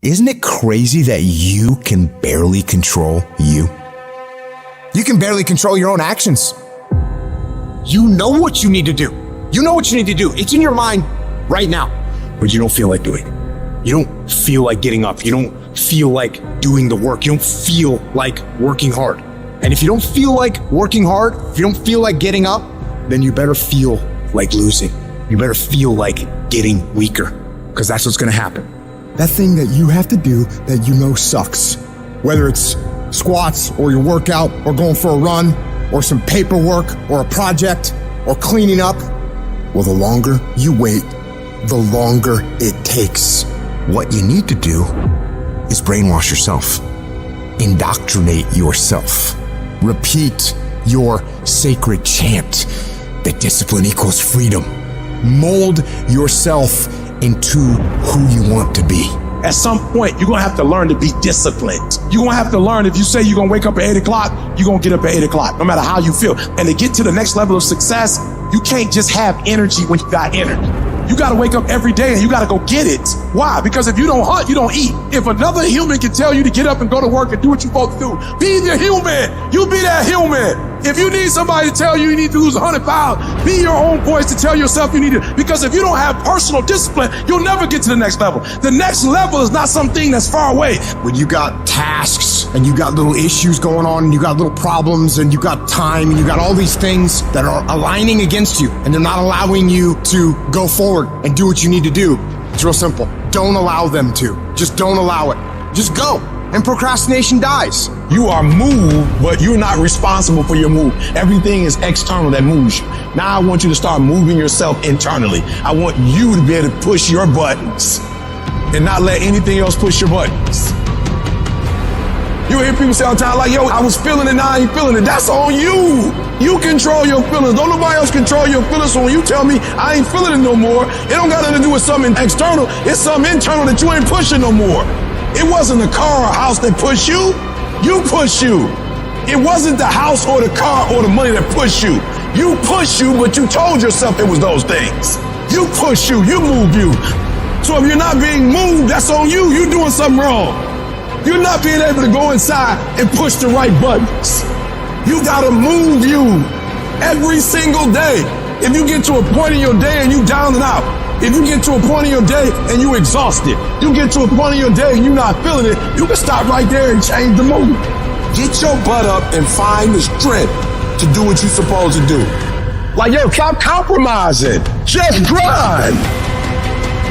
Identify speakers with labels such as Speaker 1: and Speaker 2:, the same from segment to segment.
Speaker 1: Isn't it crazy that you can barely control you? You can barely control your own actions. You know what you need to do. You know what you need to do. It's in your mind right now, but you don't feel like doing it. You don't feel like getting up. You don't feel like doing the work. You don't feel like working hard. And if you don't feel like working hard, if you don't feel like getting up, then you better feel like losing. You better feel like getting weaker, because that's what's going to happen. That thing that you have to do that you know sucks, whether it's squats or your workout or going for a run or some paperwork or a project or cleaning up, well, the longer you wait, the longer it takes. What you need to do is brainwash yourself, indoctrinate yourself, repeat your sacred chant that discipline equals freedom. Mold yourself into who you want to be.
Speaker 2: At some point, you're gonna have to learn to be disciplined. You're gonna have to learn, if you say you're gonna wake up at 8 o'clock, you're gonna get up at 8 o'clock, no matter how you feel. And to get to the next level of success, you can't just have energy when you got energy. You gotta wake up every day and you gotta go get it. Why? Because if you don't hunt, you don't eat. If another human can tell you to get up and go to work and do what you're supposed to do, be the human. You be that human. If you need somebody to tell you need to lose 100 pounds, be your own voice to tell yourself you need to. Because if you don't have personal discipline, you'll never get to the next level. The next level is not something that's far away.
Speaker 1: When you got tasks and you got little issues going on and you got little problems and you got time and you got all these things that are aligning against you and they're not allowing you to go forward and do what you need to do, it's real simple. Don't allow them to. Just don't allow it. Just go. And procrastination dies.
Speaker 2: You are moved, but you're not responsible for your move. Everything is external that moves you. Now I want you to start moving yourself internally. I want you to be able to push your buttons and not let anything else push your buttons. You hear people say all the time, like, yo, I was feeling it, now I ain't feeling it. That's on you. You control your feelings. Don't nobody else control your feelings. So when you tell me I ain't feeling it no more, it don't got nothing to do with something external. It's something internal that you ain't pushing no more. It wasn't the car or house that pushed you. You push you. It wasn't the house or the car or the money that pushed you. You push you, but you told yourself it was those things. You push you. You move you. So if you're not being moved, that's on you. You're doing something wrong. You're not being able to go inside and push the right buttons. You gotta move you every single day. If you get to a point in your day and you down and out, if you get to a point in your day and you exhausted, you get to a point in your day and you're not feeling it, you can stop right there and change the mood. Get your butt up and find the strength to do what you're supposed to do. Like, yo, stop compromising. Just grind.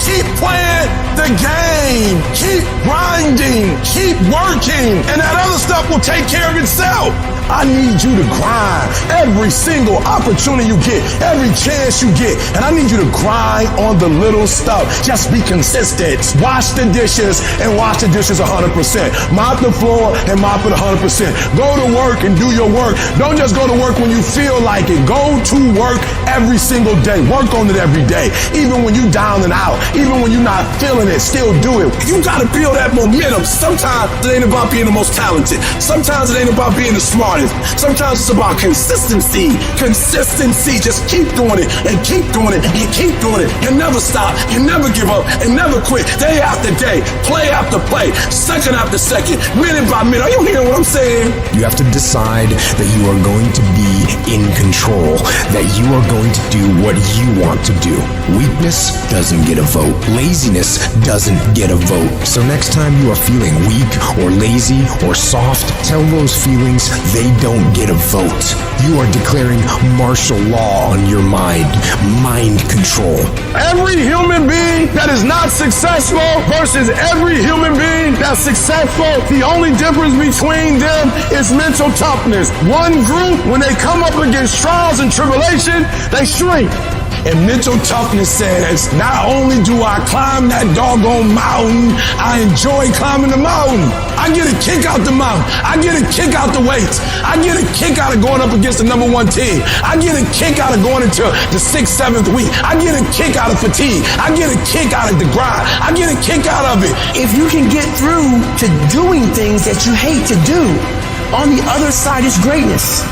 Speaker 2: Keep playing the game. Keep grinding. Keep working. And that other stuff will take care of itself. I need you to grind every single opportunity you get, every chance you get. And I need you to grind on the little stuff. Just be consistent. Wash the dishes and wash the dishes 100%. Mop the floor and mop it 100%. Go to work and do your work. Don't just go to work when you feel like it. Go to work every single day. Work on it every day. Even when you down and out, even when you're not feeling it, still do it. You gotta build that momentum. Sometimes it ain't about being the most talented. Sometimes it ain't about being the smartest. Sometimes it's about consistency. Consistency. Just keep doing it and keep doing it and keep doing it. And never stop and never give up and never quit. Day after day, play after play, second after second, minute by minute. Are you hearing what I'm saying?
Speaker 1: You have to decide that you are going to be in control, that you are going to do what you want to do. Weakness doesn't get a vote. Laziness doesn't get a vote. So next time you are feeling weak or lazy or soft, tell those feelings they don't get a vote. You are declaring martial law on your mind. Mind control.
Speaker 2: Every human being that is not successful versus every human being that's successful, the only difference between them is mental toughness. One group, when they come up against trials and tribulation, they shrink. And mental toughness says, not only do I climb that doggone mountain, I enjoy climbing the mountain. I get a kick out the mountain. I get a kick out the weights. I get a kick out of going up against the number one team. I get a kick out of going into the 6th, 7th week. I get a kick out of fatigue. I get a kick out of the grind. I get a kick out of it.
Speaker 3: If you can get through to doing things that you hate to do, on the other side is greatness.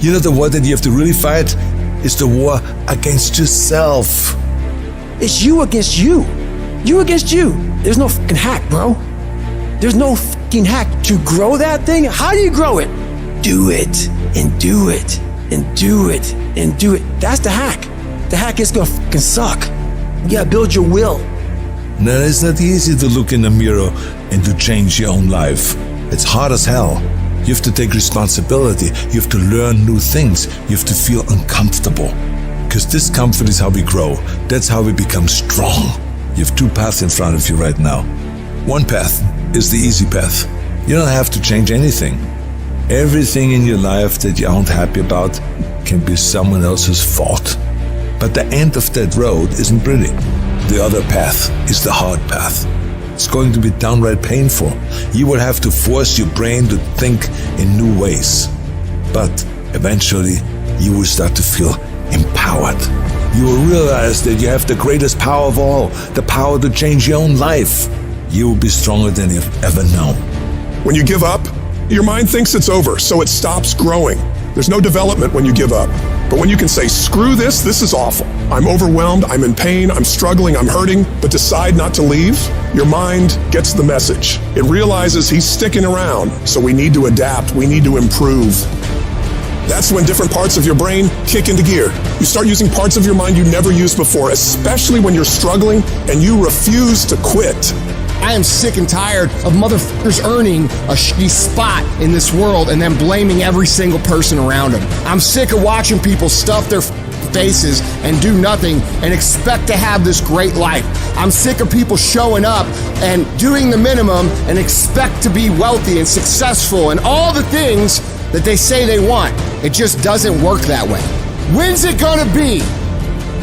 Speaker 4: You know, the war that you have to really fight is the war against yourself.
Speaker 3: It's you against you. You against you. There's no fucking hack, bro. There's no fucking hack. To grow that thing, how do you grow it? Do it, and do it, and do it, and do it. That's the hack. The hack is gonna fucking suck. You gotta build your will.
Speaker 4: Now, it's not easy to look in the mirror and to change your own life. It's hard as hell. You have to take responsibility. You have to learn new things. You have to feel uncomfortable. Because discomfort is how we grow. That's how we become strong. You have two paths in front of you right now. One path is the easy path. You don't have to change anything. Everything in your life that you aren't happy about can be someone else's fault. But the end of that road isn't pretty. The other path is the hard path. It's going to be downright painful. You will have to force your brain to think in new ways. But eventually, you will start to feel empowered. You will realize that you have the greatest power of all, the power to change your own life. You will be stronger than you've ever known.
Speaker 5: When you give up, your mind thinks it's over, so it stops growing. There's no development when you give up. But when you can say, screw this is awful. I'm overwhelmed, I'm in pain, I'm struggling, I'm hurting, but decide not to leave, your mind gets the message. It realizes he's sticking around, so we need to adapt, we need to improve. That's when different parts of your brain kick into gear. You start using parts of your mind you never used before, especially when you're struggling and you refuse to quit.
Speaker 6: I am sick and tired of motherfuckers earning a shitty spot in this world and then blaming every single person around them. I'm sick of watching people stuff their faces and do nothing and expect to have this great life. I'm sick of people showing up and doing the minimum and expect to be wealthy and successful and all the things that they say they want. It just doesn't work that way. When's it gonna be?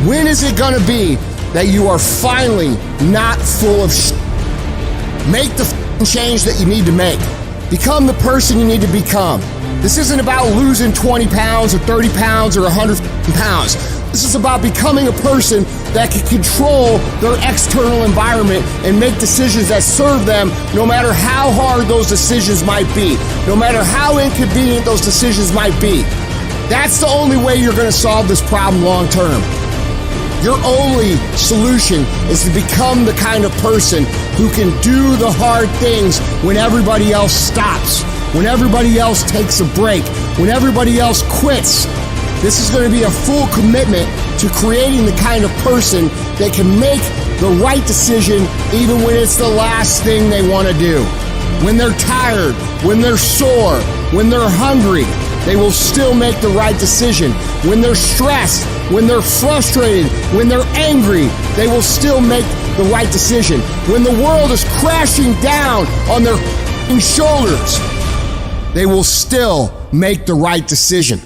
Speaker 6: When is it gonna be that you are finally not full of shit? Make the change that you need to make. Become the person you need to become. This isn't about losing 20 pounds or 30 pounds or 100 pounds. This is about becoming a person that can control their external environment and make decisions that serve them no matter how hard those decisions might be, no matter how inconvenient those decisions might be. That's the only way you're going to solve this problem long term. Your only solution is to become the kind of person who can do the hard things when everybody else stops, when everybody else takes a break, when everybody else quits. This is going to be a full commitment to creating the kind of person that can make the right decision even when it's the last thing they want to do. When they're tired, when they're sore, when they're hungry, they will still make the right decision. When they're stressed, when they're frustrated, when they're angry, they will still make the right decision. When the world is crashing down on their shoulders, they will still make the right decision.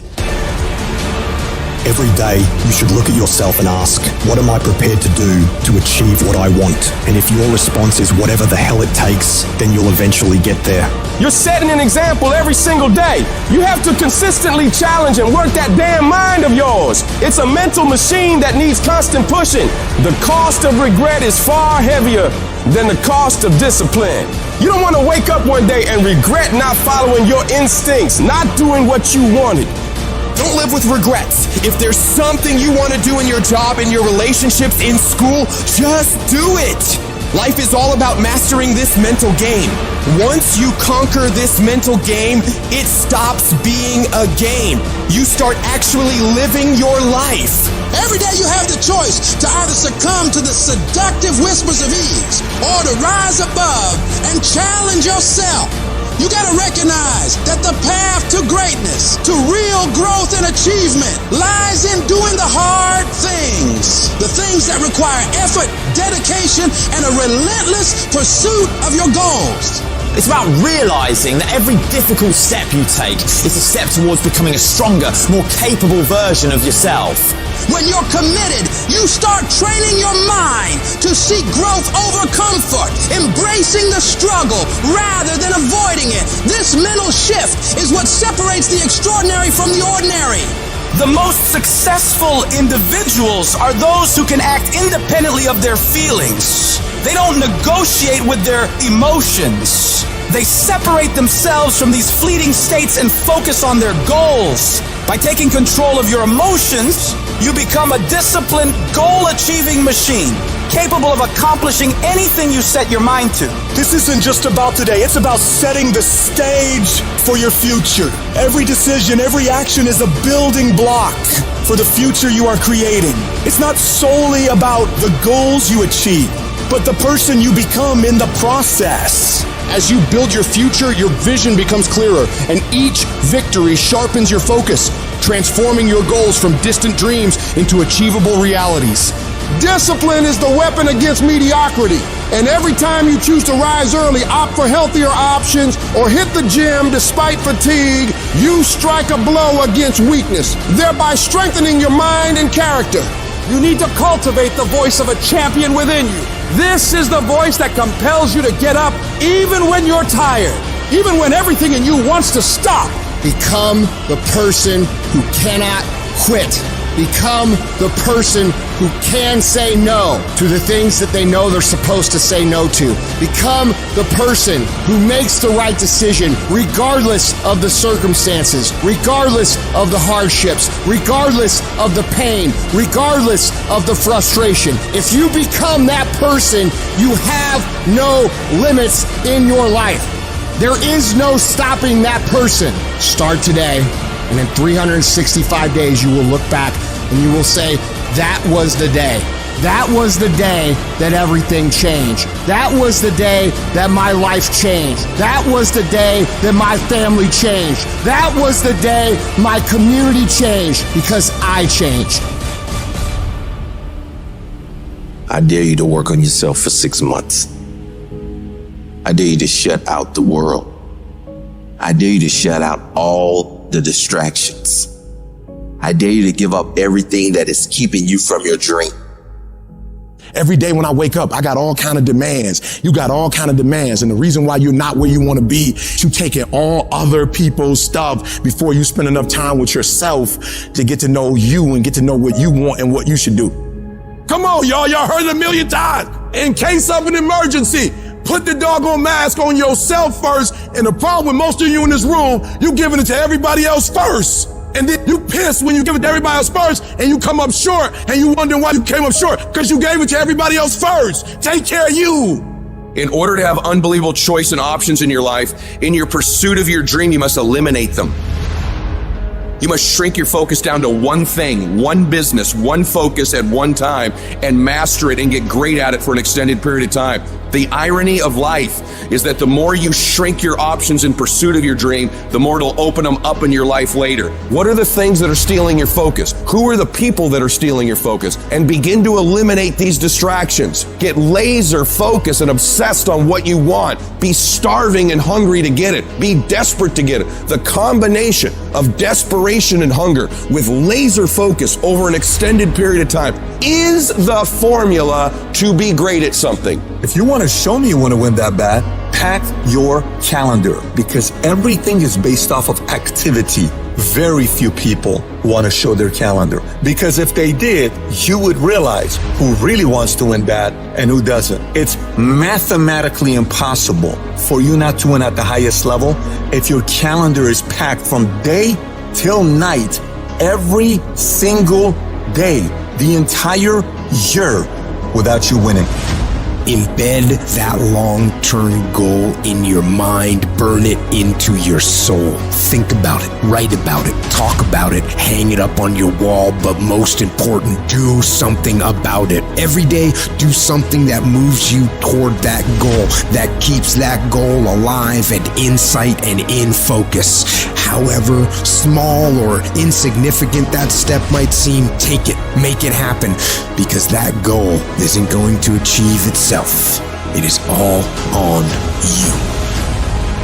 Speaker 7: Every day, you should look at yourself and ask, what am I prepared to do to achieve what I want? And if your response is whatever the hell it takes, then you'll eventually get there.
Speaker 8: You're setting an example every single day. You have to consistently challenge and work that damn mind of yours. It's a mental machine that needs constant pushing. The cost of regret is far heavier than the cost of discipline. You don't want to wake up one day and regret not following your instincts, not doing what you wanted.
Speaker 9: Don't live with regrets. If there's something you want to do in your job, in your relationships, in school, just do it. Life is all about mastering this mental game. Once you conquer this mental game, it stops being a game. You start actually living your life.
Speaker 10: Every day you have the choice to either succumb to the seductive whispers of ease or to rise above and challenge yourself. You gotta recognize that the path to greatness, to real growth and achievement, lies in doing the hard things. The things that require effort, dedication, and a relentless pursuit of your goals.
Speaker 11: It's about realizing that every difficult step you take is a step towards becoming a stronger, more capable version of yourself.
Speaker 10: When you're committed, you start training your mind to seek growth over comfort, embracing the struggle rather than avoiding it. This mental shift is what separates the extraordinary from the ordinary.
Speaker 12: The most successful individuals are those who can act independently of their feelings. They don't negotiate with their emotions. They separate themselves from these fleeting states and focus on their goals. By taking control of your emotions, you become a disciplined, goal-achieving machine, capable of accomplishing anything you set your mind to.
Speaker 13: This isn't just about today, it's about setting the stage for your future. Every decision, every action is a building block for the future you are creating. It's not solely about the goals you achieve, but the person you become in the process.
Speaker 6: As you build your future, your vision becomes clearer, and each victory sharpens your focus, transforming your goals from distant dreams into achievable realities.
Speaker 5: Discipline is the weapon against mediocrity. And every time you choose to rise early, opt for healthier options, or hit the gym despite fatigue, you strike a blow against weakness, thereby strengthening your mind and character.
Speaker 8: You need to cultivate the voice of a champion within you. This is the voice that compels you to get up even when you're tired, even when everything in you wants to stop.
Speaker 6: Become the person who cannot quit. Become the person who can say no to the things that they know they're supposed to say no to. Become the person who makes the right decision regardless of the circumstances, regardless of the hardships, regardless of the pain, regardless of the frustration. If you become that person, you have no limits in your life. There is no stopping that person. Start today. And in 365 days, you will look back and you will say, that was the day. That was the day that everything changed. That was the day that my life changed. That was the day that my family changed. That was the day my community changed because I changed.
Speaker 9: I dare you to work on yourself for 6 months. I dare you to shut out the world. I dare you to shut out all the distractions. I dare you to give up everything that is keeping you from your dream.
Speaker 2: Every day when I wake up, I got all kind of demands. You got all kind of demands. And the reason why you're not where you want to be, you taking all other people's stuff before you spend enough time with yourself to get to know you and get to know what you want and what you should do. Come on, y'all. Y'all heard it a million times. In case of an emergency, put the doggone mask on yourself first. And the problem with most of you in this room, you giving it to everybody else first. And then you piss when you give it to everybody else first and you come up short and you wonder why you came up short because you gave it to everybody else first. Take care of you.
Speaker 14: In order to have unbelievable choice and options in your life, in your pursuit of your dream, you must eliminate them. You must shrink your focus down to one thing, one business, one focus at one time, and master it and get great at it for an extended period of time. The irony of life is that the more you shrink your options in pursuit of your dream, the more it'll open them up in your life later. What are the things that are stealing your focus? Who are the people that are stealing your focus? And begin to eliminate these distractions. Get laser focused and obsessed on what you want. Be starving and hungry to get it. Be desperate to get it. The combination of desperation and hunger with laser focus over an extended period of time is the formula to be great at something.
Speaker 4: If you want to show me you want to win that bad, pack your calendar, because everything is based off of activity. Very few people want to show their calendar, because if they did, you would realize who really wants to win bad and who doesn't. It's mathematically impossible for you not to win at the highest level if your calendar is packed from day till night, every single day, the entire year, without you winning.
Speaker 3: Embed that long-term goal in your mind. Burn it into your soul. Think about it. Write about it. Talk about it. Hang it up on your wall. But most important, do something about it. Every day, do something that moves you toward that goal, that keeps that goal alive and in sight and in focus. However small or insignificant that step might seem, take it. Make it happen. Because that goal isn't going to achieve itself. It is all on you.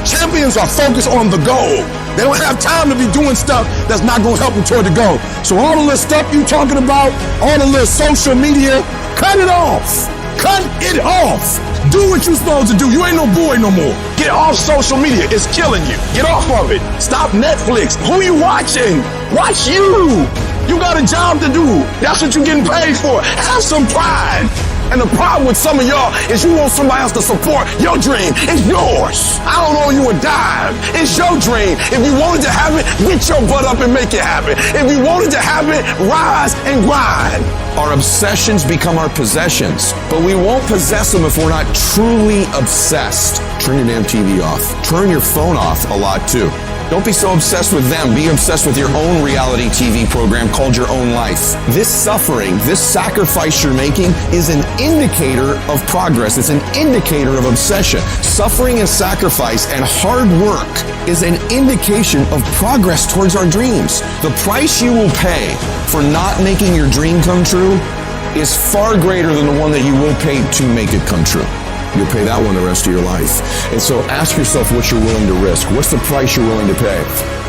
Speaker 2: Champions are focused on the goal. They don't have time to be doing stuff that's not going to help them toward the goal. So all the little stuff you talking about, all the little social media, cut it off. Cut it off. Do what you're supposed to do. You ain't no boy no more. Get off social media. It's killing you. Get off of it. Stop Netflix. Who you watching? Watch you. You got a job to do. That's what you're getting paid for. Have some pride. And the problem with some of y'all is you want somebody else to support your dream. It's yours. I don't owe you a dime. It's your dream. If you wanted to have it, get your butt up and make it happen. If you wanted to have it, rise and grind.
Speaker 14: Our obsessions become our possessions, but we won't possess them if we're not truly obsessed. Turn your damn TV off. Turn your phone off a lot too. Don't be so obsessed with them. Be obsessed with your own reality TV program called Your Own Life. This suffering, this sacrifice you're making is an indicator of progress. It's an indicator of obsession. Suffering and sacrifice and hard work is an indication of progress towards our dreams. The price you will pay for not making your dream come true is far greater than the one that you will pay to make it come true. You'll pay that one the rest of your life. And so ask yourself what you're willing to risk. What's the price you're willing to pay?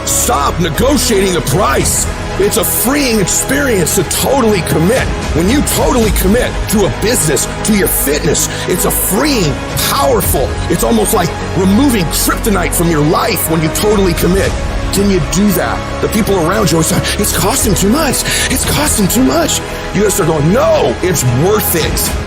Speaker 2: Stop negotiating the price. It's a freeing experience to totally commit. When you totally commit to a business, to your fitness, it's a freeing, powerful, it's almost like removing kryptonite from your life when you totally commit. Can you do that? The people around you always say, it's costing too much. It's costing too much. You gotta start going, no, it's worth it.